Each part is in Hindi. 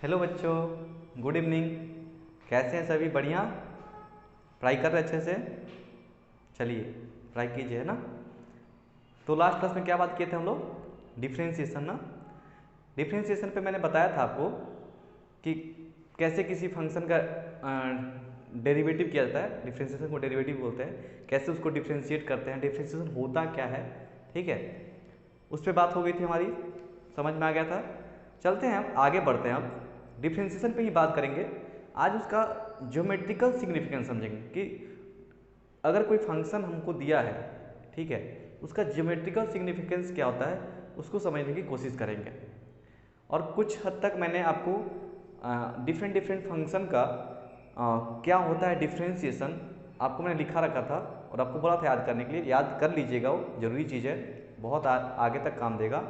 हेलो बच्चों, गुड इवनिंग। कैसे हैं सभी? बढ़िया? पढ़ाई कर रहे अच्छे से? चलिए पढ़ाई कीजिए, है ना। तो लास्ट क्लास में क्या बात किए थे हम लोग? डिफ्रेंशिएशन ना। डिफ्रेंशिएशन पे मैंने बताया था आपको कि कैसे किसी फंक्शन का डेरिवेटिव किया जाता है। डिफ्रेंशिएशन को डेरिवेटिव बोलते हैं। कैसे उसको डिफ्रेंशिएट करते हैं, डिफ्रेंशिएशन होता क्या है, ठीक है। उस पर बात हो गई थी हमारी, समझ में आ गया था। चलते हैं अब आगे बढ़ते हैं। अब डिफ्रेंशिएशन पे ही बात करेंगे आज। उसका ज्योमेट्रिकल सिग्निफिकेंस समझेंगे कि अगर कोई फंक्शन हमको दिया है, ठीक है, उसका ज्योमेट्रिकल सिग्निफिकेंस क्या होता है उसको समझने की कोशिश करेंगे। और कुछ हद तक मैंने आपको डिफरेंट डिफरेंट फंक्शन का क्या होता है डिफ्रेंशिएशन आपको मैंने लिखा रखा था और आपको बोला था याद करने के लिए। याद कर लीजिएगा, वो ज़रूरी चीज़ है, बहुत आगे तक काम देगा।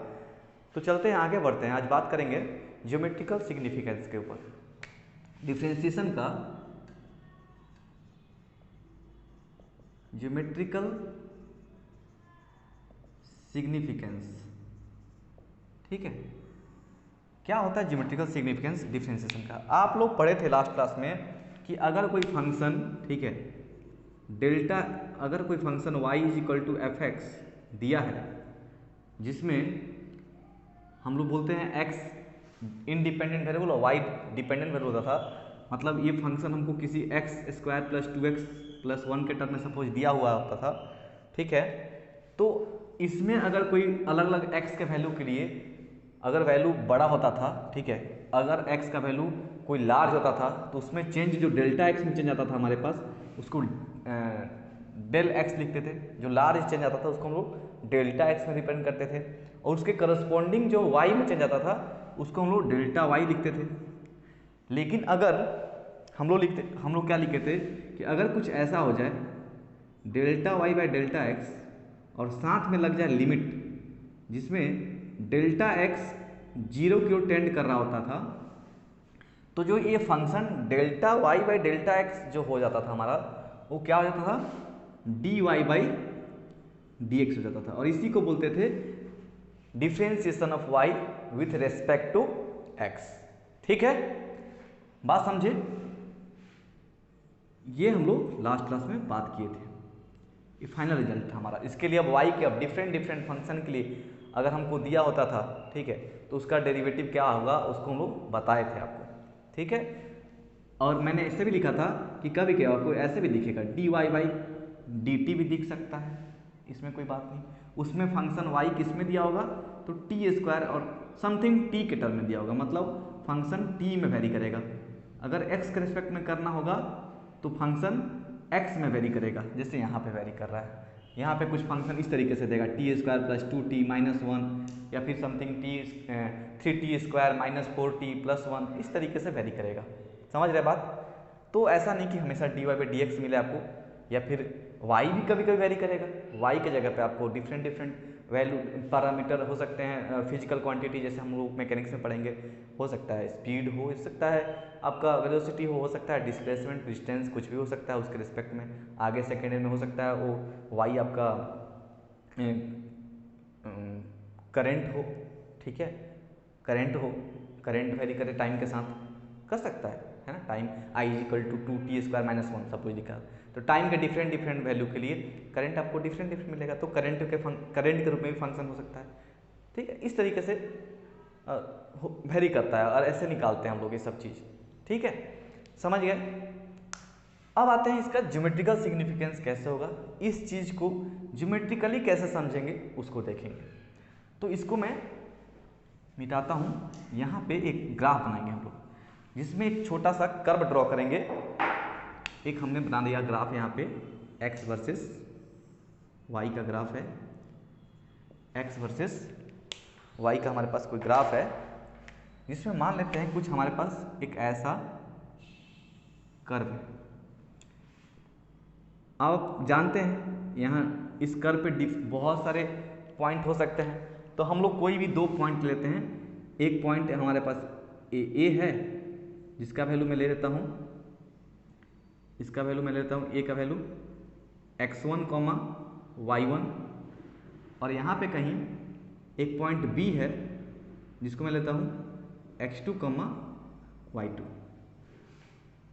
तो चलते हैं आगे बढ़ते हैं। आज बात करेंगे ज्योमेट्रिकल सिग्निफिकेंस के ऊपर, डिफ्रेंशिएशन का ज्योमेट्रिकल सिग्निफिकेंस। ठीक है, क्या होता है ज्योमेट्रिकल सिग्निफिकेंस डिफ्रेंशिएशन का? आप लोग पढ़े थे लास्ट क्लास में कि अगर कोई फंक्शन, ठीक है, डेल्टा, अगर कोई function y is equal to f x दिया है, जिसमें हम लोग बोलते हैं x इंडिपेंडेंट वेरिएबल और y डिपेंडेंट वेरिएबल होता था। मतलब ये फंक्शन हमको किसी x square plus 2x plus 1 के टर्म में सपोज दिया हुआ होता था, ठीक है। तो इसमें अगर कोई अलग अलग x के वैल्यू के लिए अगर वैल्यू बड़ा होता था, ठीक है, अगर x का वैल्यू कोई लार्ज होता था तो उसमें चेंज जो डेल्टा x में चेंज आता था हमारे पास, उसको डेल x लिखते थे। जो लार्ज चेंज आता था उसको हम लोग डेल्टा x में रिप्रेजेंट करते थे। और उसके करस्पॉन्डिंग जो y में चेंज आता था उसको हम लोग डेल्टा y लिखते थे। लेकिन अगर हम लोग क्या लिखते थे कि अगर कुछ ऐसा हो जाए delta y by delta x और साथ में लग जाए लिमिट जिसमें डेल्टा x जीरो की ओर टेंड कर रहा होता था, तो जो ये function delta y by delta x जो हो जाता था हमारा, वो क्या हो जाता था? dy बाई dx हो जाता था। और इसी को बोलते थे differentiation of y with respect to x। ठीक है, बात समझे? ये हम लोग लास्ट क्लास में बात किए थे। ये फाइनल रिजल्ट था हमारा। इसके लिए अब y के अब डिफरेंट डिफरेंट फंक्शन के लिए अगर हमको दिया होता था, ठीक है, तो उसका डेरिवेटिव क्या होगा उसको हम लोग बताए थे आपको, ठीक है। और मैंने ऐसे भी लिखा था कि कभी क्या आपको ऐसे भी दिखेगा dy बाई dt भी दिख सकता है, इसमें कोई बात नहीं। उसमें फंक्शन y किस में दिया होगा तो टी स्क्वायर और समथिंग t के टर्म में दिया होगा, मतलब फंक्शन t में वेरी करेगा। अगर x के रिस्पेक्ट में करना होगा तो फंक्शन x में वेरी करेगा, जैसे यहाँ पे वेरी कर रहा है। यहाँ पे कुछ फंक्शन इस तरीके से देगा T square plus 2t minus 1, या फिर something T 3t square minus 4t plus 1, इस तरीके से वेरी करेगा। समझ रहे बात? तो ऐसा नहीं कि हमेशा dy बाई डी एक्स मिले आपको, या फिर y भी कभी कभी वेरी करेगा। y के जगह पे आपको डिफरेंट डिफरेंट वैल्यू पैरामीटर हो सकते हैं, फिजिकल क्वांटिटी जैसे हम लोग मैकेनिक्स में पढ़ेंगे। हो सकता है स्पीड हो सकता है आपका वेलोसिटी हो सकता है डिस्प्लेसमेंट डिस्टेंस, कुछ भी हो सकता है उसके रिस्पेक्ट में। आगे सेकेंड में हो सकता है वो y आपका करंट हो, ठीक है, करंट हो, करंट वेरी करे टाइम के साथ, कर सकता है ना। Time i is equal to 2t square minus 1 सब कुछ लिखा, तो टाइम के डिफरेंट डिफरेंट वैल्यू के लिए करंट आपको डिफरेंट डिफरेंट मिलेगा। तो करंट के रूप में भी फंक्शन हो सकता है, ठीक है। इस तरीके से वेरी करता है और ऐसे निकालते हैं हम लोग ये सब चीज़, ठीक है, समझ गए। अब आते हैं इसका ज्योमेट्रिकल सिग्निफिकेंस कैसे होगा, इस चीज़ को ज्योमेट्रिकली कैसे समझेंगे उसको देखेंगे। तो इसको मैं मिटाता हूँ। यहाँ पे एक ग्राफ बनाएंगे हम लोग जिसमें एक छोटा सा कर्व ड्रॉ करेंगे। एक हमने बना दिया ग्राफ, यहाँ पे x वर्सेस y का ग्राफ है। x वर्सेस y का हमारे पास कोई ग्राफ है जिसमें मान लेते हैं कुछ हमारे पास एक ऐसा कर्व है। आप जानते हैं यहाँ इस कर्व पे बहुत सारे पॉइंट हो सकते हैं, तो हम लोग कोई भी दो पॉइंट लेते हैं। एक पॉइंट हमारे पास ए है जिसका वैल्यू मैं ले लेता हूँ, इसका वैल्यू मैं लेता हूँ, ए का वैल्यू x1 कॉमा y1। और यहाँ पे कहीं एक पॉइंट बी है जिसको मैं लेता हूँ x2 कॉमा y2।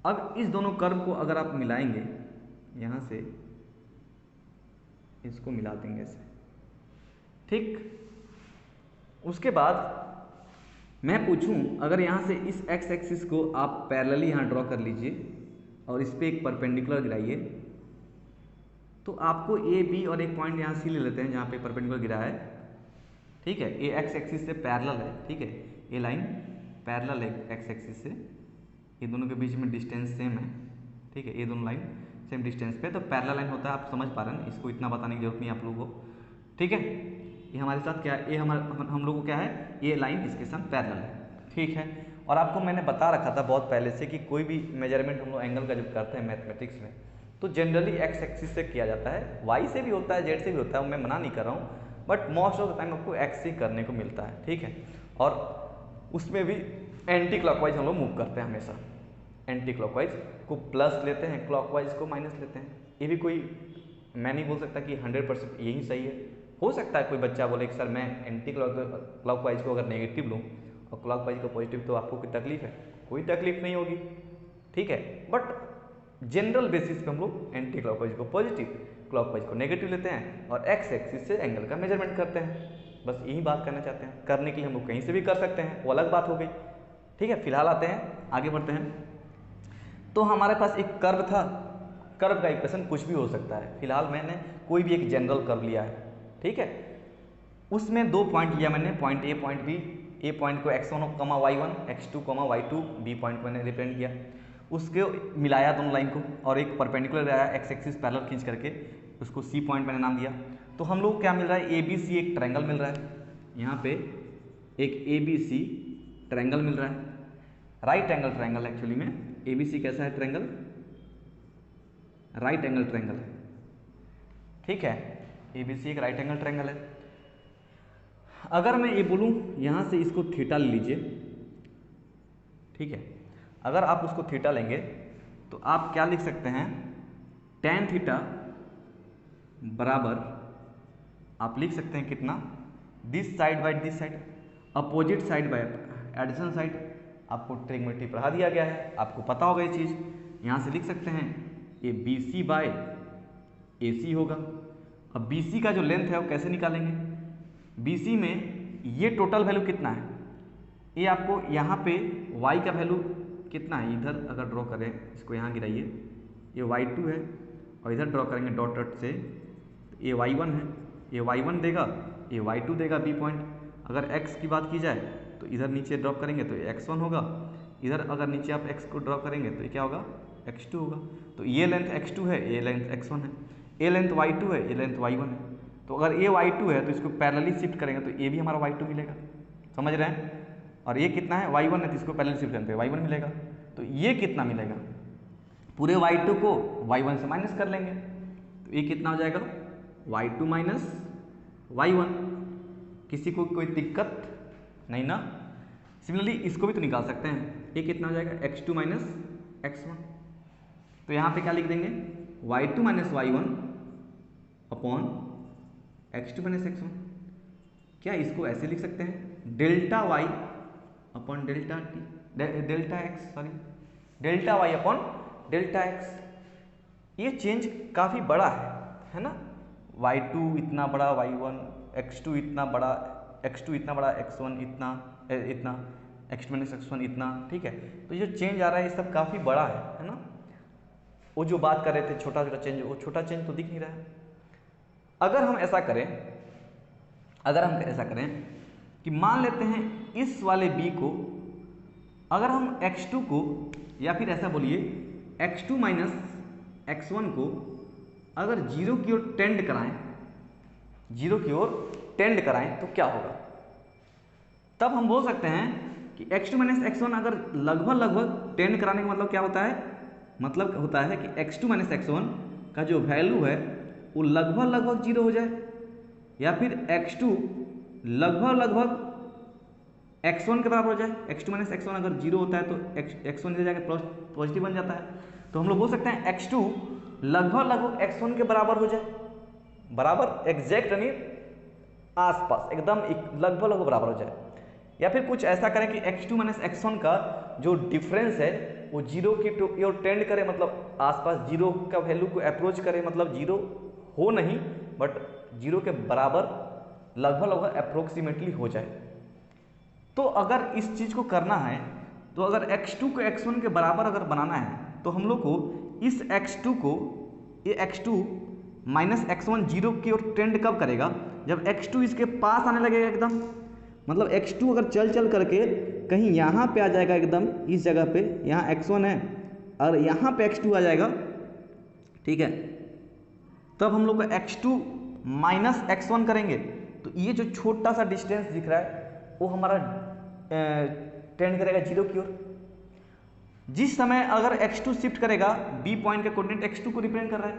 अब इस दोनों कर्व को अगर आप मिलाएंगे, यहाँ से इसको मिला देंगे ऐसे, ठीक। उसके बाद मैं पूछूं, अगर यहाँ से इस x एक्सिस को आप पैरेलली यहाँ ड्रॉ कर लीजिए और इस पे एक परपेंडिकुलर गिराइए, तो आपको ए बी और एक पॉइंट यहाँ सी ले लेते हैं जहाँ पे परपेंडिकुलर गिरा है, ठीक है। ये एक्स एक्सिस से पैरेलल है, ठीक है, ये लाइन पैरेलल है एक्स एक्सिस से, ये दोनों के बीच में डिस्टेंस सेम है, ठीक है, ये दोनों लाइन सेम डिस्टेंस पे, तो पैरेलल लाइन होता है, आप समझ पा रहे हैं, इसको इतना बताने की जरूरत नहीं आप लोगों को, ठीक है। ये हमारे साथ क्या है, ये हम लोग को क्या है, ये लाइन इसके साथ पैरेलल है, ठीक है। और आपको मैंने बता रखा था बहुत पहले से कि कोई भी मेजरमेंट हम लोग एंगल का जब करते हैं मैथमेटिक्स में, तो जनरली एक्स एक्सिस से किया जाता है, वाई से भी होता है, जेड से भी होता है, मैं मना नहीं कर रहा हूँ, but most of the time आपको एक्स से करने को मिलता है, ठीक है। और उसमें भी एंटी क्लॉकवाइज हम लोग मूव करते हैं हमेशा, एंटी क्लॉकवाइज को प्लस लेते हैं, क्लॉकवाइज को माइनस लेते हैं। ये भी कोई, मैं नहीं बोल सकता कि 100% यही सही है, हो सकता है कोई बच्चा बोले कि सर मैं एंटी क्लॉकवाइज को अगर नेगेटिव लूँ और क्लॉकवाइज को पॉजिटिव, तो आपको कोई तकलीफ है? कोई तकलीफ नहीं होगी, ठीक है। बट जनरल बेसिस पे हम लोग एंटी क्लॉकवाइज को पॉजिटिव, क्लॉकवाइज को नेगेटिव लेते हैं और एक्स एक्सिस से एंगल का मेजरमेंट करते हैं। बस यही बात करना चाहते हैं। करने की हम लोग कहीं से भी कर सकते हैं, वो अलग बात हो गई, ठीक है। फिलहाल आते हैं, आगे बढ़ते हैं। तो हमारे पास एक कर्व था, कर्व का इक्वेशन कुछ भी हो सकता है। फिलहाल मैंने कोई भी एक जनरल कर्व लिया है, ठीक है। उसमें दो पॉइंट लिया मैंने, point A, point B. A point को x1, y1, x2, y2, B point को मैंने रिप्रेजेंट किया, उसके मिलाया दोनों लाइन को और एक परपेंडिकुलर आया एक्स एक्सिस पैरेलल खींच करके, उसको सी पॉइंट मैंने नाम दिया। तो हम लोग क्या मिल रहा है, ए बी सी एक ट्रायंगल मिल रहा है, यहाँ पे एक ए बी सी ट्रायंगल मिल रहा है, राइट एंगल ट्रायंगल। एक्चुअली में ए बी सी कैसा है ट्रायंगल, राइट एंगल ट्रायंगल है, ठीक है। ए बी सी एक राइट एंगल ट्रायंगल है। अगर मैं ये बोलूँ यहाँ से इसको थीटा ले लीजिए, ठीक है। अगर आप उसको थीटा लेंगे तो आप क्या लिख सकते हैं, tan थीटा बराबर आप लिख सकते हैं कितना, this side by this side, opposite side by additional side. आपको ट्रिग्नोमेट्री पढ़ा दिया गया है, आपको पता होगा ये चीज़। यहाँ से लिख सकते हैं ये बी सी बाय ए सी होगा। अब बी सी का जो लेंथ है वो कैसे निकालेंगे, बी सी में ये टोटल वैल्यू कितना है, ये आपको यहाँ पे y का वैल्यू कितना है, इधर अगर ड्रॉ करें, इसको यहाँ गिराइए, ये y2 है और इधर ड्रॉ करेंगे डॉट डॉट से, ये y1 है, ये y1 देगा, ये y2 देगा बी पॉइंट। अगर x की बात की जाए तो इधर नीचे ड्रॉप करेंगे तो ये x1 होगा, इधर अगर नीचे आप x को ड्रॉ करेंगे तो ये क्या होगा, x2 होगा। तो ये लेंथ x2 है, ये लेंथ x1 है, ये लेंथ y2 है, ये लेंथ y1 है। तो अगर ये y2 है तो इसको पैरेलली शिफ्ट करेंगे तो ये भी हमारा y2 मिलेगा, समझ रहे हैं। और ये कितना है, y1 है, तो इसको पैरेलली शिफ्ट करते हैं y1 मिलेगा। तो ये कितना मिलेगा, पूरे y2 को y1 से माइनस कर लेंगे, तो ये कितना हो जाएगा, y2 माइनस y1। किसी को कोई दिक्कत नहीं ना। सिमिलरली इसको भी तो निकाल सकते हैं, ये कितना हो जाएगा, x2 माइनस x1। तो यहाँ पे क्या लिख देंगे, y2 minus y1 upon x2 minus x1। क्या इसको ऐसे लिख सकते हैं, delta y upon delta T, delta x, sorry delta y upon delta x. ये चेंज काफ़ी बड़ा है ना, y2 इतना बड़ा, y1, x2 इतना बड़ा, x2 इतना बड़ा, x1 इतना इतना, x2 माइनस x1 इतना, ठीक है। तो ये जो चेंज आ रहा है ये सब काफ़ी बड़ा है ना। वो जो बात कर रहे थे छोटा छोटा चेंज, वो छोटा चेंज तो दिख नहीं रहा है। अगर हम ऐसा करें, अगर हम ऐसा करें कि मान लेते हैं इस वाले b को, अगर हम x2 को, या फिर ऐसा बोलिए x2 माइनस x1 को अगर जीरो की ओर टेंड कराएं, जीरो की ओर टेंड कराएं तो क्या होगा, तब हम बोल सकते हैं कि x2 माइनस x1 अगर लगभग टेंड कराने का मतलब क्या होता है, मतलब होता है कि x2 माइनस x1 का जो वैल्यू है वो लगभग जीरो हो जाए, या फिर x2 लगभग x1 के बराबर हो जाए। x2 माइनस x1 अगर जीरो होता है तो x1 इधर जाकर पॉजिटिव बन जाता है। तो हम लोग बोल सकते हैं x2 लगभग x1 के बराबर हो जाए, बराबर एग्जैक्ट यानी आसपास एकदम लगभग बराबर हो जाए। या फिर कुछ ऐसा करें कि x2 माइनस x1 का जो डिफरेंस है वो जीरो की ओर टेंड करे, मतलब आसपास जीरो का वैल्यू को अप्रोच करे, मतलब जीरो हो नहीं बट जीरो के बराबर लगभग अप्रोक्सीमेटली हो जाए। तो अगर इस चीज़ को करना है तो अगर x2 को x1 के बराबर अगर बनाना है तो हम लोग को इस x2 को, ये x2 माइनस x1 जीरो की ओर टेंड कब करेगा, जब x2 इसके पास आने लगेगा एकदम, मतलब x2 अगर चल चल करके कहीं यहाँ पे आ जाएगा एकदम इस जगह पे, यहाँ x1 है और यहाँ पे x2 आ जाएगा, ठीक है, तब हम लोग को x2 माइनस x1 करेंगे तो ये जो छोटा सा डिस्टेंस दिख रहा है वो हमारा टेंड करेगा जीरो की ओर। जिस समय अगर x2 शिफ्ट करेगा, b पॉइंट का कोऑर्डिनेट x2 को रिप्रेजेंट कर रहा है,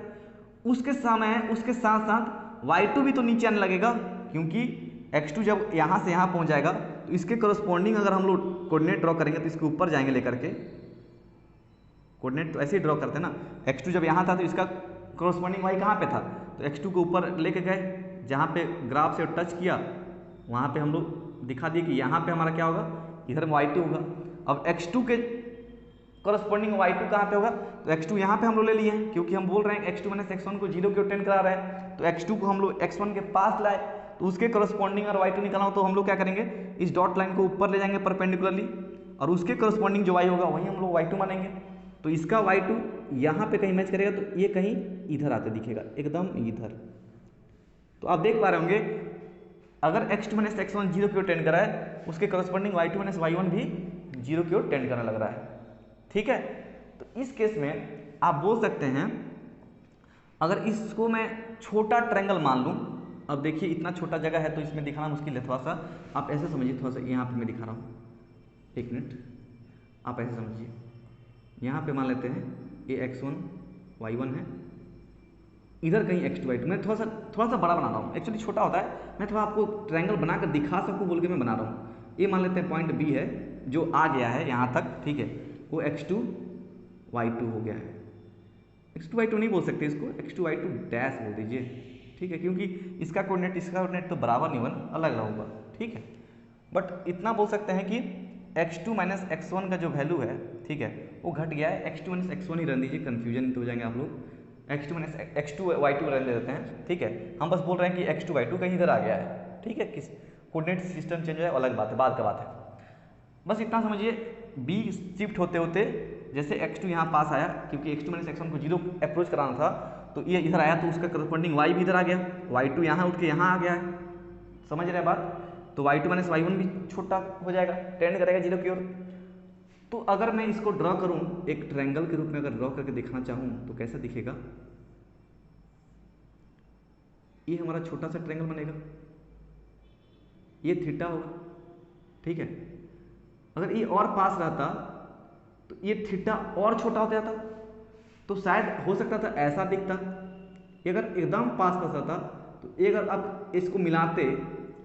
उसके समय उसके साथ साथ y2 भी तो नीचे आने लगेगा, क्योंकि x2 जब यहाँ से यहाँ पहुँच जाएगा तो इसके करस्पॉन्डिंग अगर हम लोग कोऑर्डिनेट ड्रॉ करेंगे तो इसके ऊपर जाएंगे लेकर के, कोऑर्डिनेट तो ऐसे ही ड्रॉ करते हैं ना, x2 जब यहाँ था तो इसका करस्पॉन्डिंग y कहाँ पे था, तो x2 को ऊपर लेके गए, जहाँ पे ग्राफ से टच किया वहाँ पे हम लोग दिखा दिए कि यहाँ पे हमारा क्या होगा, इधर में y2 होगा। अब x2 के करस्पॉन्डिंग y2 कहाँ पे होगा, तो x2 यहाँ पे हम लोग ले लिए हैं, क्योंकि हम बोल रहे हैं x2 माइनस x1 को जीरो की ओर टेंड करा रहे हैं, तो x2 को हम लोग x1 के पास लाए, तो उसके करस्पॉन्डिंग और y2 निकालना हो तो हम लोग क्या करेंगे, इस डॉट लाइन को ऊपर ले जाएंगे परपेंडिकुलरली, और उसके करस्पॉन्डिंग जो y होगा वही हम लोग y2 मानेंगे। तो इसका y2 यहाँ पे कहीं मैच करेगा तो ये कहीं इधर आते दिखेगा, एकदम इधर। तो आप देख पा रहे होंगे अगर x2 माइनस x1 जीरो की ओर टेंड करा है, उसके करस्पॉन्डिंग y2 माइनस y1 भी जीरो की ओर टेंड करने लग रहा है, ठीक है। तो इस केस में आप बोल सकते हैं, अगर इसको मैं छोटा ट्रायंगल मान लूँ, अब देखिए इतना छोटा जगह है तो इसमें दिखाना मुश्किल है, थोड़ा सा आप ऐसे समझिए, थोड़ा सा यहाँ पे मैं दिखा रहा हूँ, एक मिनट आप ऐसे समझिए, यहाँ पे मान लेते हैं ये x1 y1 है, इधर कहीं x2 y2, मैं थोड़ा सा बड़ा बना रहा हूँ, एक्चुअली छोटा होता है, मैं थोड़ा आपको ट्रायंगल बनाकर दिखा सकूँ बोल के मैं बना रहा हूँ। ये मान लेते हैं पॉइंट B है जो आ गया है यहाँ तक, ठीक है, वो x2 y2 हो गया है, x2 y2 नहीं बोल सकते इसको, x2 y2 डैश बोल दीजिए, ठीक है, क्योंकि इसका कोऑर्डिनेट तो बराबर नहीं होगा, अलग अलग होगा, ठीक है। बट इतना बोल सकते हैं कि x2 माइनस x1 का जो वैल्यू है, ठीक है, वो घट गया है, x2 माइनस x1 ही रहने दीजिए, कन्फ्यूजन तो हो जाएंगे आप लोग, x2 माइनस x2 y2 रहने देते हैं, ठीक है। हम बस बोल रहे हैं कि x2 y2 कहीं इधर आ गया है, ठीक है, किस कोऑर्डिनेट सिस्टम चेंज है अलग बात है, बाद का बात है। बस इतना समझिए, b शिफ्ट होते होते जैसे x2 यहाँ पास आया, क्योंकि x2 माइनस x1 को जीरो अप्रोच कराना था, तो ये इधर आया तो उसका करस्पॉन्डिंग y भी इधर आ गया, y2 यहाँ उठ के यहाँ आ गया है, समझ रहे हैं बात, तो y2 माइनस y1 भी छोटा हो जाएगा, टेंड करेगा जीरो की ओर। तो अगर मैं इसको ड्रॉ करूँ एक ट्रायंगल के रूप में, अगर ड्रॉ करके दिखाना चाहूँ तो कैसा दिखेगा, ये हमारा छोटा सा ट्रायंगल बनेगा, ये थीटा होगा, ठीक है। अगर ये और पास रहता तो ये थीटा और छोटा हो जाता, तो शायद हो सकता था ऐसा दिखता, ये अगर एकदम पास रहता तो ये अगर आप इसको मिलाते,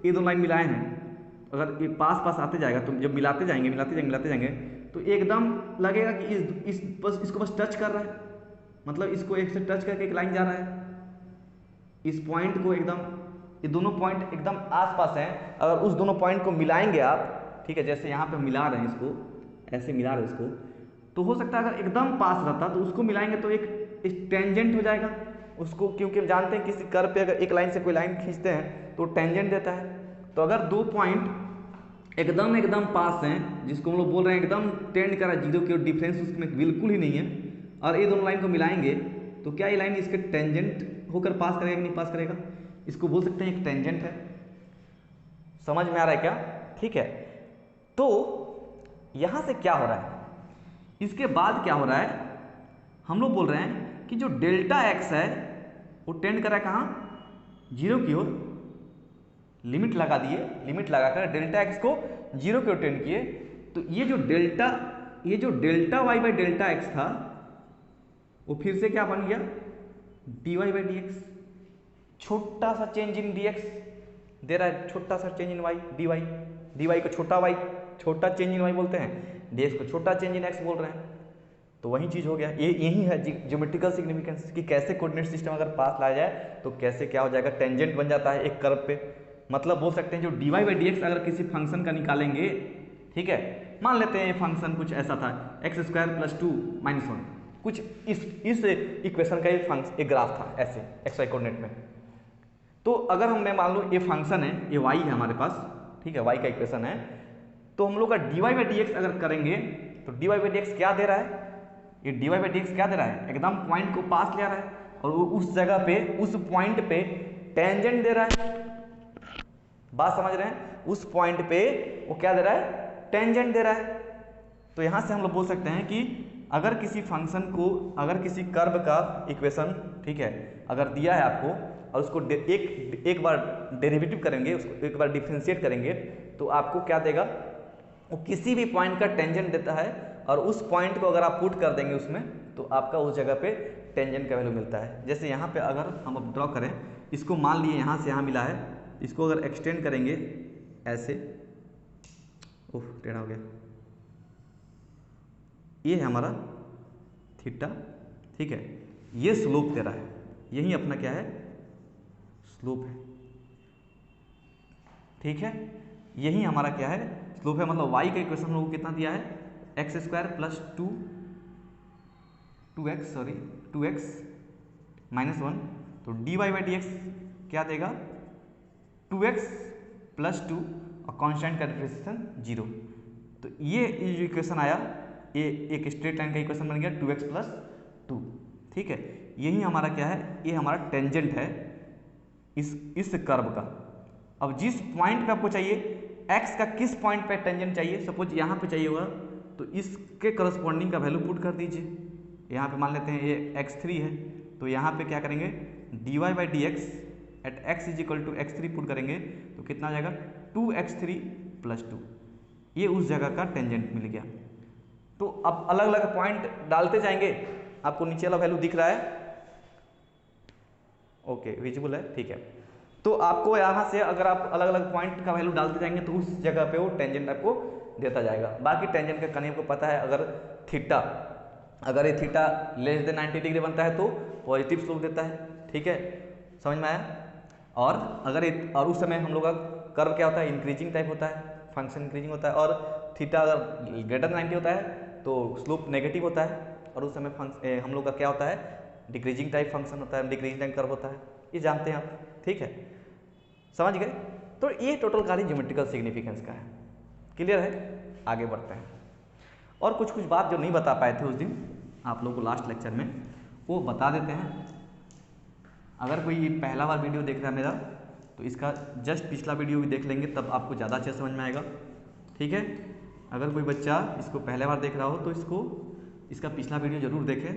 ये दो लाइन मिलाए हैं, अगर ये पास पास आते जाएगा तो जब मिलाते जाएंगे तो एकदम लगेगा कि बस इसको बस टच कर रहा है, मतलब इसको एक से टच करके एक लाइन जा रहा है, इस पॉइंट को एकदम, ये दोनों पॉइंट एकदम आसपास हैं, अगर उस दोनों पॉइंट को मिलाएंगे आप, ठीक है, जैसे यहाँ पे मिला रहे हैं इसको, ऐसे मिला रहे हैं इसको, तो हो सकता है अगर एकदम पास रहता तो उसको मिलाएंगे तो एक टेंजेंट हो जाएगा उसको, क्योंकि हम जानते हैं किसी कर्व पे अगर एक लाइन से कोई लाइन खींचते हैं तो टेंजेंट देता है। तो अगर दो पॉइंट एकदम पास हैं, जिसको हम लोग बोल रहे हैं एकदम टेंड करा जीरो की ओर, डिफरेंस उसमें बिल्कुल ही नहीं है, और ये दोनों लाइन को मिलाएंगे तो क्या ये लाइन इसके टेंजेंट होकर पास करेगा कि नहीं पास करेगा, इसको बोल सकते हैं एक टेंजेंट है। समझ में आ रहा है क्या, ठीक है। तो यहाँ से क्या हो रहा है, इसके बाद क्या हो रहा है, हम लोग बोल रहे हैं कि जो डेल्टा एक्स है वो टेंड कर रहा है कहाँ, जीरो की ओर, लिमिट लगा दिए, लिमिट लगाकर डेल्टा एक्स को जीरो की ओर टेंड किए, तो ये जो delta y by delta x था वो फिर से क्या बन गया, d y by d x, छोटा सा चेंज इन डी एक्स दे रहा है, छोटा सा change in y, d y को छोटा वाई, छोटा चेंज इन वाई बोलते हैं, डी एक्स को छोटा चेंज इन एक्स बोल रहे हैं। तो वही चीज़ हो गया, यही है ज्योमेट्रिकल सिग्निफिकेंस कि कैसे कोऑर्डिनेट सिस्टम अगर पास लाया जाए तो कैसे क्या हो जाएगा, टेंजेंट बन जाता है एक कर्व पे, मतलब बोल सकते हैं जो dy बाई डी एक्स अगर किसी फंक्शन का निकालेंगे, ठीक है, मान लेते हैं ये फंक्शन कुछ ऐसा था एक्स स्क्वायर प्लस 2 माइनस 1, कुछ इस इक्वेशन का एक ग्राफ था ऐसे एक्स वाई कोऑर्डिनेट में। तो अगर मैं मान लो ये फंक्शन है, ये y है हमारे पास, ठीक है, y का इक्वेशन है, तो हम लोग का dy बाई डी एक्स अगर करेंगे तो dy बाई डी एक्स क्या दे रहा है, ये dy बाई डी एक्स क्या दे रहा है, एकदम पॉइंट को पास ले आ रहा है और वो उस जगह पे उस पॉइंट पे टेंजेंट दे रहा है। बात समझ रहे हैं, उस पॉइंट पे वो क्या दे रहा है, टेंजेंट दे रहा है। तो यहां से हम लोग बोल सकते हैं कि अगर किसी फंक्शन को, अगर किसी कर्व का इक्वेशन, ठीक है, अगर दिया है आपको और उसको एक बार डेरिवेटिव करेंगे, उसको एक बार डिफरेंशिएट करेंगे, तो आपको क्या देगा, वो किसी भी पॉइंट का टेंजेंट देता है और उस पॉइंट को अगर आप पुट कर देंगे उसमें, तो आपका उस जगह पे टेंजेंट का वैल्यू मिलता है। जैसे यहाँ पे अगर हम अब ड्रॉ करें, इसको मान लिए यहाँ से यहाँ मिला है, इसको अगर एक्सटेंड करेंगे ऐसे, ओह टेढ़ा हो गया, ये है हमारा थीटा, ठीक है, ये स्लोप दे रहा है, यही अपना क्या है, स्लोप है, ठीक है, यही हमारा क्या है, स्लोप है। मतलब y का इक्वेशन हम लोग को कितना दिया है, x square plus two x minus 1, तो dy बाई डी एक्स क्या देगा, 2x प्लस 2 और कांस्टेंट का डिफरेंशिएशन 0। तो ये जो इक्वेशन आया, ये एक स्ट्रेट लाइन का इक्वेशन बन गया 2x प्लस 2, ठीक है, यही हमारा क्या है, ये हमारा टेंजेंट है इस कर्व का। अब जिस पॉइंट पे आपको चाहिए, x का किस पॉइंट पे टेंजेंट चाहिए, सपोज यहाँ पे चाहिए होगा, तो इसके करस्पॉन्डिंग का वैल्यू पुट कर दीजिए। यहाँ पे मान लेते हैं ये x3 है, तो यहाँ पे क्या करेंगे, dy by d x at x is equal to x3 put करेंगे, तो कितना आ जाएगा 2x3 प्लस 2, ये उस जगह का टेंजेंट मिल गया। तो अब अलग अलग पॉइंट डालते जाएंगे, आपको नीचे वाला वैल्यू दिख रहा है, ओके विजिबल है, ठीक है। तो आपको यहाँ से अगर आप अलग अलग पॉइंट का वैल्यू डालते जाएंगे तो उस जगह पे वो टेंजेंट आपको देता जाएगा। बाकी टेंजेंट का कहीं आपको पता है, अगर ये थीटा लेस देन 90 डिग्री बनता है तो पॉजिटिव स्लोप देता है, ठीक है, समझ में आया। और और उस समय हम लोग का कर्व क्या होता है, इंक्रीजिंग टाइप होता है, फंक्शन इंक्रीजिंग होता है, और थीटा अगर ग्रेटर देन 90 होता है तो स्लोप नेगेटिव होता है, और उस समय हम लोग का क्या होता है, डिक्रीजिंग टाइप फंक्शन होता है, डिक्रीजिंग टाइप कर्व होता है, ये जानते हैं आप, ठीक है, समझ गए। तो ये टोटल कार्य ज्योमेट्रिकल सिग्निफिकेंस का है, क्लियर है। आगे बढ़ते हैं, और कुछ बात जो नहीं बता पाए थे उस दिन आप लोगों को लास्ट लेक्चर में, वो बता देते हैं। अगर कोई पहला बार वीडियो देख रहा है मेरा, तो इसका जस्ट पिछला वीडियो भी देख लेंगे, तब आपको ज़्यादा अच्छे समझ में आएगा, ठीक है। अगर कोई बच्चा इसको पहले बार देख रहा हो तो इसका पिछला वीडियो ज़रूर देखें,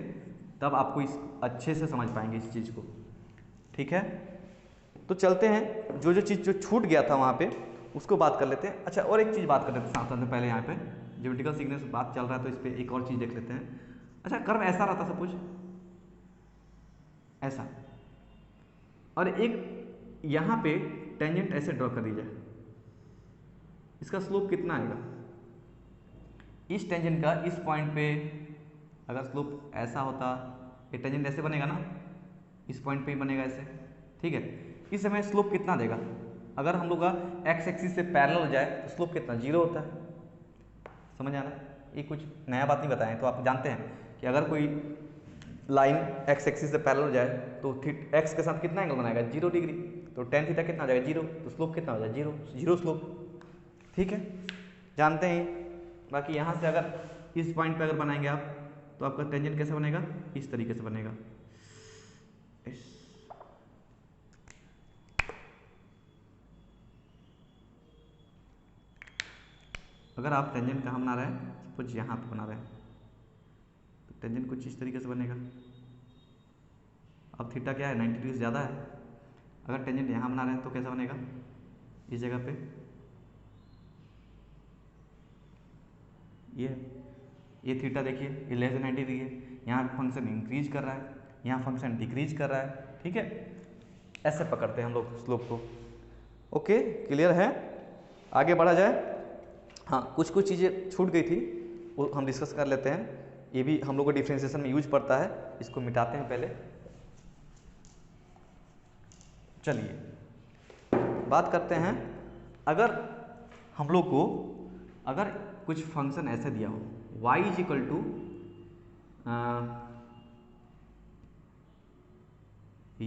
तब आपको इस अच्छे से समझ पाएंगे इस चीज़ को, ठीक है। तो चलते हैं, जो चीज़ जो छूट गया था वहाँ पे उसको बात कर लेते हैं। अच्छा, और एक चीज़ बात कर लेते हैं साथ साथ, पहले यहाँ पे ज्योमेट्रिकल सिग्निफिकेंस बात चल रहा है तो इस पर एक और चीज़ देख लेते हैं। अच्छा, कर्व ऐसा रहता सपोज ऐसा, और एक यहाँ पे टेंजेंट ऐसे ड्रॉ कर दीजिए, इसका स्लोप कितना आएगा, इस टेंजेंट का इस पॉइंट पे अगर स्लोप ऐसा होता, ये टेंजेंट ऐसे बनेगा ना, इस पॉइंट पे ही बनेगा ऐसे, ठीक है। इस समय स्लोप कितना देगा, अगर हम लोग का एक्स एक्सिस से पैरेलल हो जाए तो स्लोप कितना, 0 होता है, समझ आना। ये कुछ नया बात नहीं बताएं, तो आप जानते हैं कि अगर कोई लाइन एक्स एक्सिस से पैरेलल हो जाए तो एक्स के साथ कितना एंगल बनाएगा, 0 डिग्री, तो टेन थीटा कितना आ जाएगा, 0, तो स्लोप कितना हो जाएगा, 0 स्लोप, ठीक है, जानते हैं। बाकी यहाँ से अगर इस पॉइंट पे अगर बनाएंगे आप, तो आपका टेंजेंट कैसे बनेगा, इस तरीके से बनेगा, अगर आप टेंजेंट कहाँ बना रहे हैं, सपोज यहाँ पे बना रहे हैं, तो टेंजेंट कुछ इस तरीके से बनेगा। अब थीटा क्या है, 90 डिग्री से ज़्यादा है, अगर टेंजेंट यहाँ बना रहे हैं तो कैसा बनेगा, इस जगह पे ये थीटा देखिए, ये लेस देन 90 डिग्री है, यहाँ फंक्शन इंक्रीज कर रहा है, यहाँ फंक्शन डिक्रीज कर रहा है, ठीक है। ऐसे पकड़ते हैं हम लोग स्लोप को, ओके, क्लियर है। आगे बढ़ा जाए। हाँ, कुछ चीज़ें छूट गई थी, वो हम डिस्कस कर लेते हैं, ये भी हम लोग को डिफ्रेंशिएशन में यूज पड़ता है, इसको मिटाते हैं पहले। चलिए, बात करते हैं, अगर हम लोग को अगर कुछ फंक्शन ऐसे दिया हो y is equal to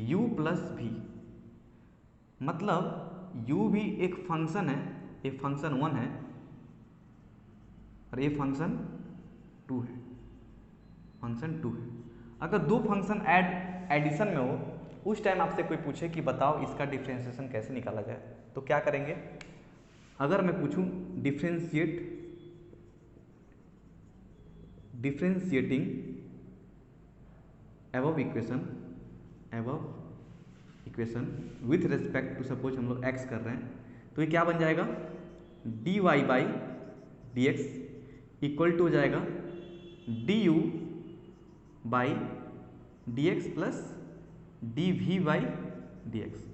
u plus v, मतलब u भी एक फंक्शन है, ये फंक्शन 1 है और ये फंक्शन 2 है, फंक्शन 2 है। अगर दो फंक्शन एडिशन में हो, उस टाइम आपसे कोई पूछे कि बताओ इसका डिफ्रेंशिएशन कैसे निकाला जाए, तो क्या करेंगे? अगर मैं पूछूं differentiating above equation with respect to, suppose हम लोग x कर रहे हैं, तो ये क्या बन जाएगा? dy by d x equal to हो जाएगा du by d x plus dv by d x.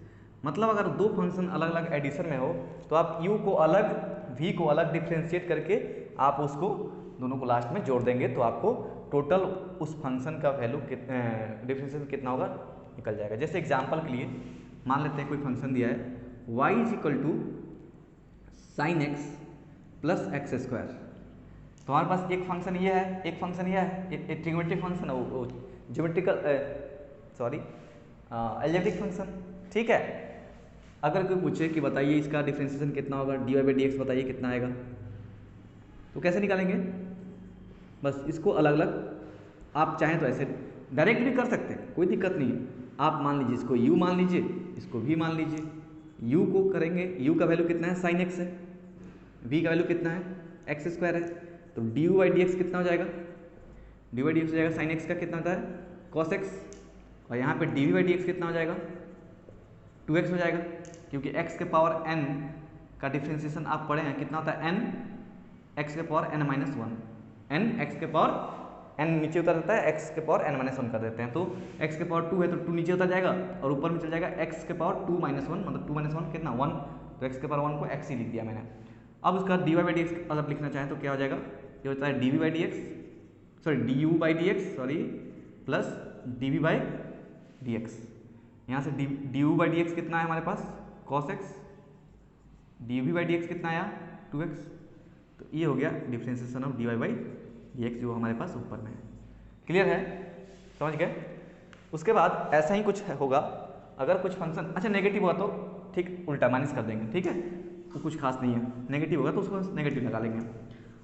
मतलब अगर दो फंक्शन अलग अलग एडिशन में हो तो आप u को अलग v को अलग डिफ्रेंशिएट करके आप उसको दोनों को लास्ट में जोड़ देंगे, तो आपको टोटल उस फंक्शन का वैल्यू डिफ्रेंशिएशन कितना होगा निकल जाएगा। जैसे एग्जांपल के लिए मान लेते हैं कोई फंक्शन दिया है y is equal to sine x plus x square, तो हमारे पास एक फंक्शन ये है, एक फंक्शन ये है, एक ट्रिग्नोमेट्रिक फंक्शन है, ज्योमेट्रिकल अलजेब्रिक फंक्शन, ठीक है। अगर कोई पूछे कि बताइए इसका डिफरेंशिएशन कितना होगा, d y by d x बताइए कितना आएगा, तो कैसे निकालेंगे? बस इसको अलग अलग आप चाहें तो ऐसे डायरेक्ट भी कर सकते हैं, कोई दिक्कत नहीं है। आप मान लीजिए इसको u मान लीजिए, इसको v मान लीजिए। u को करेंगे, u का वैल्यू कितना है? साइन x है। v का वैल्यू कितना है? एक्स स्क्वायर है। तो D u by d x कितना हो जाएगा? डी बाई डी एक्स हो जाएगा साइन एक्स का कितना होता है? Cos x. और यहाँ पे d v by d x कितना हो जाएगा? 2x हो जाएगा, क्योंकि x के पावर n का डिफ्रेंशिएशन आप पढ़े हैं, कितना होता है? n x के power n minus one, n x के पावर n नीचे उतर जाता है, x के पावर n माइनस वन कर देते हैं, तो x के पावर 2 है तो 2 नीचे उतर जाएगा और ऊपर में चल जाएगा x के पावर 2 माइनस वन, मतलब 2 माइनस वन कितना? 1, तो x के पावर 1 को x ही लिख दिया मैंने। अब उसका d y by d x अगर लिखना चाहें तो क्या हो जाएगा? ये होता है d v by d x, sorry d u by d x, sorry plus d v by d x. यहाँ से d u by d x कितना है हमारे पास? Cos x. D v by d x कितना आया? 2x। तो ये हो गया differentiation of d y by d x जो हमारे पास ऊपर में है। क्लियर है? समझ गए? उसके बाद ऐसा ही कुछ होगा, अगर कुछ फंक्शन अच्छा नेगेटिव हुआ तो ठीक उल्टा माइनस कर देंगे, ठीक है, तो कुछ खास नहीं है। नेगेटिव होगा तो उसको नेगेटिव लगा लेंगे।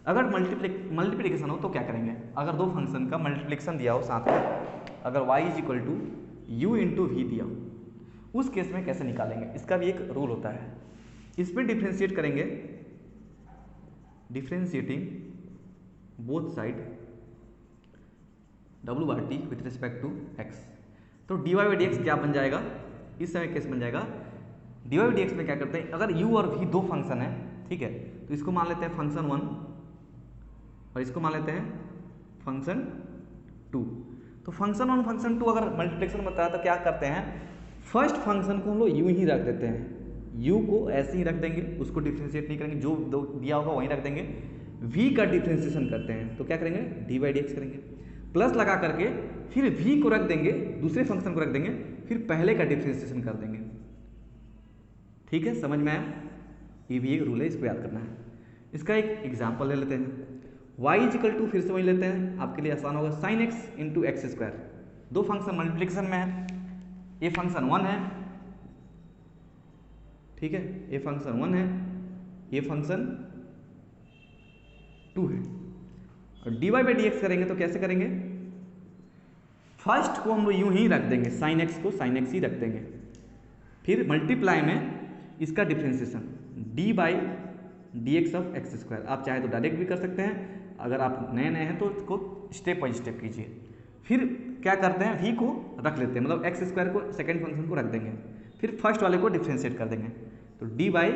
अगर मल्टीप्लिकेशन हो तो क्या करेंगे? अगर दो फंक्शन का मल्टीप्लिकेशन दिया हो साथ में, अगर y is equal to u into v दिया हो, उस केस में कैसे निकालेंगे? इसका भी एक रूल होता है। इस पर डिफ्रेंशिएट करेंगे, डिफ्रेंशिएटिंग बोथ साइड डब्ल्यू bar t with respect to x, तो d y by d x क्या बन जाएगा? इस समय केस बन जाएगा d y by d x में क्या करते हैं, अगर u और v दो फंक्शन है, ठीक है, तो इसको मान लेते हैं फंक्शन 1 और इसको मान लेते हैं फंक्शन 2। तो फंक्शन 1 फंक्शन 2 अगर मल्टीप्लिकेशन बताया तो क्या करते हैं? फर्स्ट फंक्शन को हम लोग u ही रख देते हैं, u को ऐसे ही रख देंगे, उसको डिफ्रेंशिएट नहीं करेंगे, जो दो दिया होगा वहीं रख देंगे। v का डिफ्रेंशिएशन करते हैं तो क्या करेंगे? डी बाई डी एक्स करेंगे, प्लस लगा करके फिर v को रख देंगे, दूसरे फंक्शन को रख देंगे, फिर पहले का डिफ्रेंशिएशन कर देंगे। ठीक है, समझ में आया? ये भी एक रूल है, इसको याद करना है। इसका एक एग्जाम्पल ले लेते हैं। y इज इक्वल टू, फिर समझ लेते हैं, आपके लिए आसान होगा, sine x into x square. दो फंक्शन मल्टीप्लिकेशन में है, ये फंक्शन 1 है, ठीक है, ये फंक्शन 1 है, ये फंक्शन 2 है। और d y by d x करेंगे तो कैसे करेंगे? फर्स्ट को हम लोग यूं ही रख देंगे, साइन एक्स को साइन एक्स ही रख देंगे, फिर मल्टीप्लाई में इसका differentiation D by d x of x square. आप चाहे तो डायरेक्ट भी कर सकते हैं, अगर आप नए हैं तो इसको स्टेप बाई स्टेप कीजिए। फिर क्या करते हैं? v को रख लेते हैं, मतलब एक्स स्क्वायर को सेकेंड फंक्शन को रख देंगे, फिर फर्स्ट वाले को डिफ्रेंशिएट कर देंगे, तो d by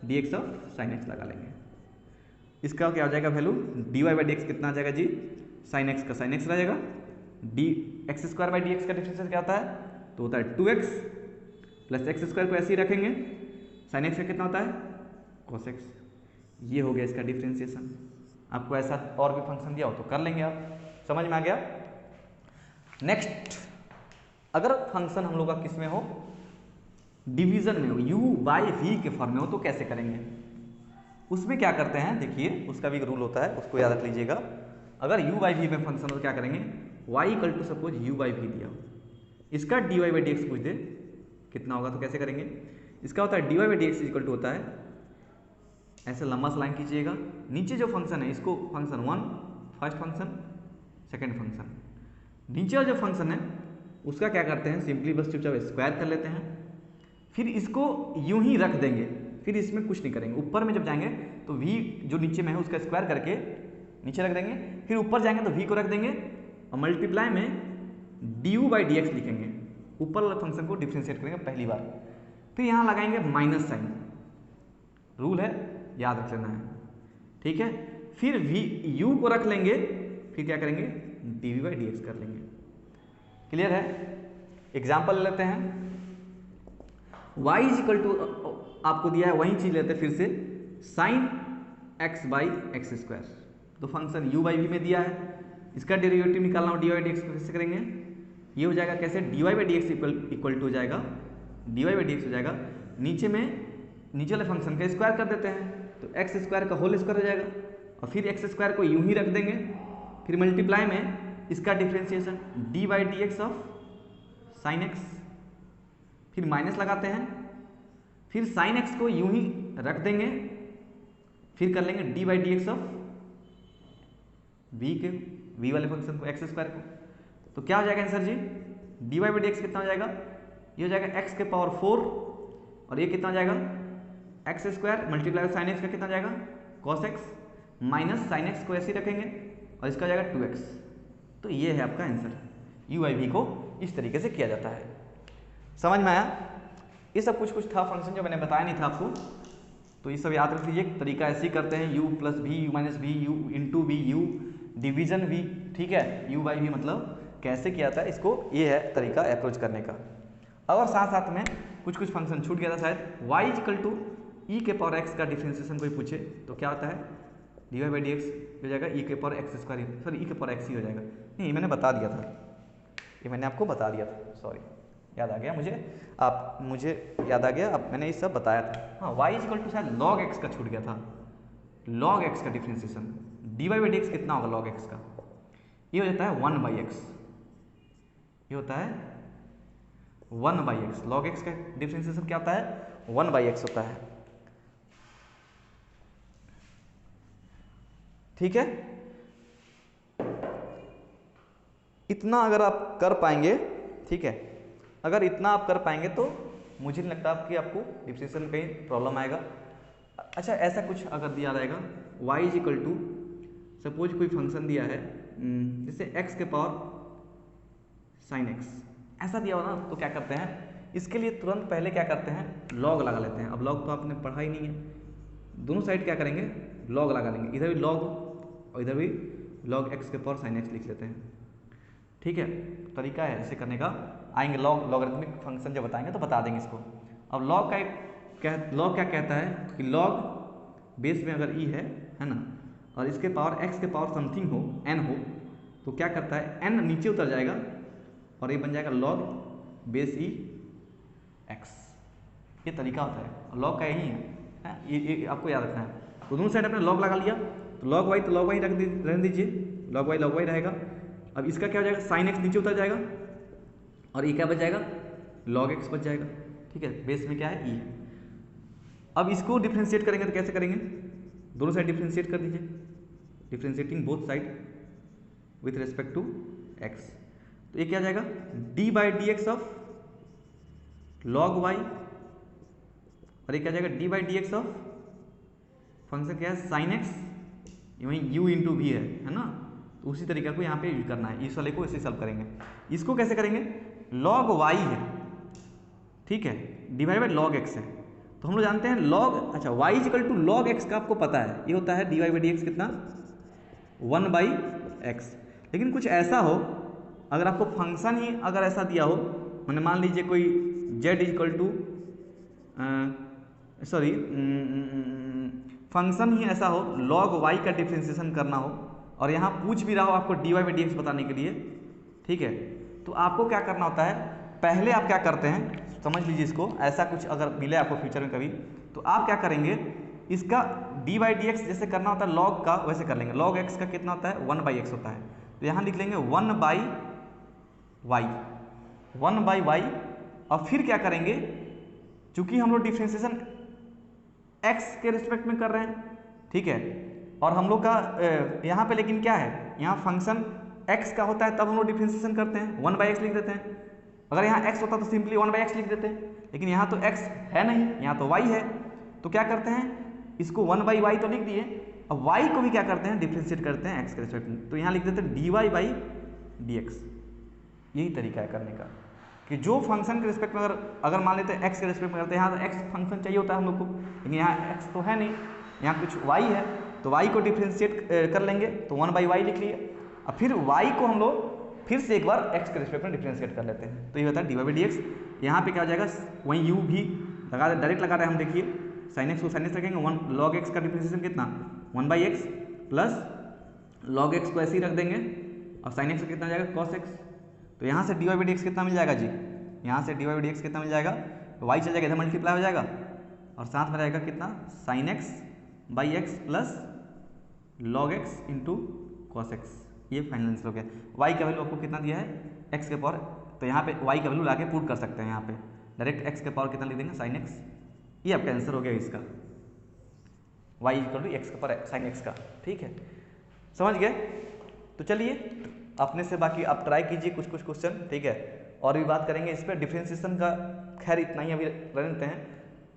d x of sine x लगा लेंगे। इसका क्या हो जाएगा value? D y by d x कितना आ जाएगा जी? साइन एक्स का साइन एक्स रह जाएगा, d x square by d x का डिफ्रेंशिएशन क्या होता है? तो होता है 2x प्लस एक्स स्क्वायर को ऐसे ही रखेंगे, साइन एक्स का कितना होता है? Cos x. ये हो गया इसका डिफ्रेंशिएशन। आपको ऐसा और भी फंक्शन दिया हो तो कर लेंगे आप। समझ में आ गया? नेक्स्ट, अगर फंक्शन हम लोग का किस में हो? डिवीजन में हो, u बाई वी के फॉर्म में हो, तो कैसे करेंगे? उसमें क्या करते हैं, देखिए उसका भी एक रूल होता है, उसको याद रख लीजिएगा। अगर u बाई वी में फंक्शन हो तो क्या करेंगे, y equal to suppose u by v दिया हो, इसका dy बाई डी एक्स पूछ दे कितना होगा, तो कैसे करेंगे? इसका होता है dy by d x equal to होता है, ऐसे लंबा सा लाइन खींचिएगा, नीचे जो फंक्शन है इसको function 1 first function second function, नीचे वाला जो फंक्शन है उसका क्या करते हैं, सिंपली बस चुपचाप स्क्वायर कर लेते हैं, फिर इसको यूं ही रख देंगे, फिर इसमें कुछ नहीं करेंगे। ऊपर में जब जाएंगे तो v जो नीचे में है उसका स्क्वायर करके नीचे रख देंगे, फिर ऊपर जाएंगे तो v को रख देंगे और मल्टीप्लाई में du बाई डी एक्स लिखेंगे, ऊपर वाले फंक्शन को डिफ्रेंशिएट करेंगे पहली बार, फिर यहाँ लगाएंगे माइनस साइन, रूल है याद रख लेना है, ठीक है। फिर u को रख लेंगे, फिर क्या करेंगे, dv बाई डी एक्स कर लेंगे। क्लियर है? एग्जाम्पल ले लेते हैं, y इज इक्वल टू आपको दिया है वही चीज लेते हैं फिर से, sine x by x square, तो फंक्शन u बाई वी में दिया है, इसका डेरिवेटिव निकालना हो dy बाई डी एक्स, कैसे करेंगे, ये हो जाएगा कैसे, dy by d x equal to हो जाएगा, dy बाई डी एक्स हो जाएगा, नीचे में नीचे वाले फंक्शन का स्क्वायर कर देते हैं तो एक्स स्क्वायर का होल स्क्वायर हो जाएगा, और फिर एक्स स्क्वायर को यूं ही रख देंगे, फिर मल्टीप्लाई में इसका differentiation D by d x of sine x, फिर माइनस लगाते हैं, फिर साइन एक्स को यूं ही रख देंगे, फिर कर लेंगे d by d x of v के वी वाले फंक्शन को एक्स स्क्वायर को, तो क्या हो जाएगा आंसर जी, डी बाई डी एक्स कितना हो जाएगा, ये हो जाएगा एक्स के पावर 4 और ये कितना हो जाएगा x square multiply sign x का कितना हो जाएगा cos x, minus sine x को ऐसे ही रखेंगे और इसका हो जाएगा 2x, तो ये है आपका आंसर। u बाई वी को इस तरीके से किया जाता है। समझ में आया? ये सब कुछ था फंक्शन जो मैंने बताया नहीं था आपको, तो ये सब याद रख लीजिए, तरीका ऐसे ही करते हैं, u plus v, u minus v, u into v, u division v, ठीक है, u बाई वी मतलब कैसे किया था, इसको ये है तरीका अप्रोच करने का। और साथ साथ में कुछ फंक्शन छूट गया था शायद, y इक्वल टू ई के पावर एक्स का डिफ्रेंसिएशन कोई पूछे तो क्या होता है, d y by d x हो जाएगा ई के power x square, sorry e के पावर एक्स ही हो जाएगा, नहीं मैंने बता दिया था, ये मैंने आपको बता दिया था, सॉरी याद आ गया मुझे याद आ गया, अब मैंने ये सब बताया था। हाँ, y इक्वल टू शायद log x का छूट गया था, log x का differentiation, d y by d x कितना होगा log x का, ये हो जाता है 1 बाई एक्स, ये होता है 1 बाई एक्स, log x का डिफ्रेंसिएशन क्या होता है 1 बाई एक्स होता है, ठीक है। इतना अगर आप कर पाएंगे, ठीक है, अगर इतना आप कर पाएंगे तो मुझे नहीं लगता कि आपको डिफ्रेंशिएशन में कहीं प्रॉब्लम आएगा। अच्छा, ऐसा कुछ अगर दिया रहेगा y is equal to suppose कोई फंक्शन दिया है जैसे x के पावर साइन x, ऐसा दिया हो ना, तो क्या करते हैं इसके लिए तुरंत पहले क्या करते हैं log लगा लेते हैं। अब log तो आपने पढ़ा ही नहीं है, दोनों साइड क्या करेंगे log लगा लेंगे, इधर भी log और इधर भी log x के पावर साइन x लिख लेते हैं, ठीक है। तरीका है ऐसे करने का, आएंगे लॉगरिथमिक फंक्शन जब बताएंगे तो बता देंगे इसको। अब लॉग क्या कहता है कि लॉग बेस में अगर ई है ना, और इसके पावर x के पावर समथिंग हो n हो, तो क्या करता है n नीचे उतर जाएगा और ये बन जाएगा लॉग बेस ई x, ये तरीका होता है, और लॉग का यही है, ये आपको याद रखना है। तो दोनों साइड अपने लॉग लगा लिया, तो लॉग वाई रहने दीजिए, लॉग वाई रहेगा। अब इसका क्या हो जाएगा साइन एक्स नीचे उतर जाएगा और ये क्या बच जाएगा log x बच जाएगा, ठीक है, बेस में क्या है ई। अब इसको डिफ्रेंशिएट करेंगे तो कैसे करेंगे, दोनों साइड डिफ्रेंशिएट कर दीजिए, differentiating both side with respect to x, तो ये क्या आ जाएगा d by d x of log y, और ये क्या आ जाएगा d by d x of function क्या है साइन x, वहीं u इंटू वी है ना, तो उसी तरीके को यहाँ पे यूज करना है, इस वाले को इसे सॉल्व करेंगे। इसको कैसे करेंगे, log y है, ठीक है, डिवाइड बाई log x है, तो हम लोग जानते हैं log, अच्छा y equal to log x का आपको पता है, ये होता है d y by d x कितना 1 बाई एक्स। लेकिन कुछ ऐसा हो, अगर आपको फंक्शन ही अगर ऐसा दिया हो, मैंने मान लीजिए कोई z equal to sorry function ही ऐसा हो log y का डिफ्रेंशिएशन करना हो, और यहाँ पूछ भी रहा हो आपको d y by d x बताने के लिए, ठीक है, तो आपको क्या करना होता है, पहले आप क्या करते हैं समझ लीजिए इसको, ऐसा कुछ अगर मिले आपको फ्यूचर में कभी, तो आप क्या करेंगे, इसका डी बाई डी एक्स जैसे करना होता है लॉग का, वैसे कर लेंगे। लॉग एक्स का कितना होता है, 1/x होता है, तो यहाँ लिख लेंगे 1/y, 1/y। और फिर क्या करेंगे, चूंकि हम लोग डिफ्रेंसिएशन x के रिस्पेक्ट में कर रहे हैं, ठीक है, और हम लोग का यहाँ पे लेकिन क्या है, यहाँ फंक्शन x का होता है तब हम लोग डिफ्रेंसिएशन करते हैं, 1/x लिख देते हैं। अगर यहाँ x होता तो सिंपली 1/x लिख देते हैं, लेकिन यहाँ तो x है नहीं, यहाँ तो y है, तो क्या करते हैं, इसको 1/y तो लिख दिए, अब y को भी क्या करते हैं, डिफ्रेंशिएट करते हैं x के रिस्पेक्ट में, तो यहाँ लिख देते हैं dy/dx। यही तरीका है करने का, कि जो फंक्शन के रिस्पेक्ट में अगर मान लेते हैं x के रिस्पेक्ट में करते हैं, यहाँ तो x फंक्शन चाहिए होता है हम लोग को, लेकिन यहाँ x तो है नहीं, यहाँ कुछ y है, तो y को डिफ्रेंशिएट कर लेंगे, तो 1/y लिख लिए। अब फिर y को हम लोग फिर से एक बार x के रिस्पेक्ट में डिफ्रेंशिएट कर लेते हैं, तो ये होता है dy/dx। यहाँ पे क्या हो जाएगा, वहीं u भी लगा डायरेक्ट लगा रहे हैं हम, देखिए sin x को sin x रखेंगे, 1 log x का डिफ्रेंशिएशन कितना, 1/x प्लस log x को ऐसे ही रख देंगे, और sin x कितना जाएगा, cos x। तो यहाँ से dy/dx कितना मिल जाएगा जी, यहाँ से dy/dx कितना मिल जाएगा, y चल जाएगा इधर मल्टीप्लाई हो जाएगा, और साथ में रहेगा कितना, sin x/x plus log x into cos x। ये फाइनल आंसर हो गया। y का वैल्यू आपको कितना दिया है, x के पावर, तो यहाँ पे y का वैल्यू लाके पुट कर सकते हैं, यहाँ पे डायरेक्ट x के पावर कितना लिख देंगे, sin x। ये आपका आंसर हो गया इसका, y इक्वल टू x के पावर sin x का, ठीक है, समझ गए। तो चलिए अपने से बाकी आप ट्राई कीजिए कुछ कुछ क्वेश्चन, ठीक है, और भी बात करेंगे इस पर डिफ्रेंसिएशन का। खैर इतना ही अभी रहते हैं,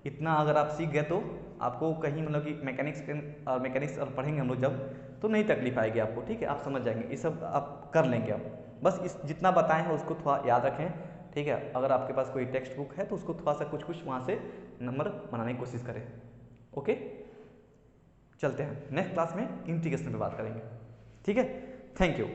इतना अगर आप सीख गए तो आपको कहीं मतलब कि मैकेनिक्स और पढ़ेंगे हम लोग जब, तो नहीं तकलीफ आएगी आपको, ठीक है, आप समझ जाएंगे, ये सब आप कर लेंगे। आप बस इस जितना बताए हैं उसको थोड़ा याद रखें, ठीक है। अगर आपके पास कोई टेक्स्ट बुक है तो उसको थोड़ा सा कुछ वहाँ से नंबर बनाने की कोशिश करें। ओके, चलते हैं नेक्स्ट क्लास में इंटीग्रेशन पे बात करेंगे, ठीक है। Thank you.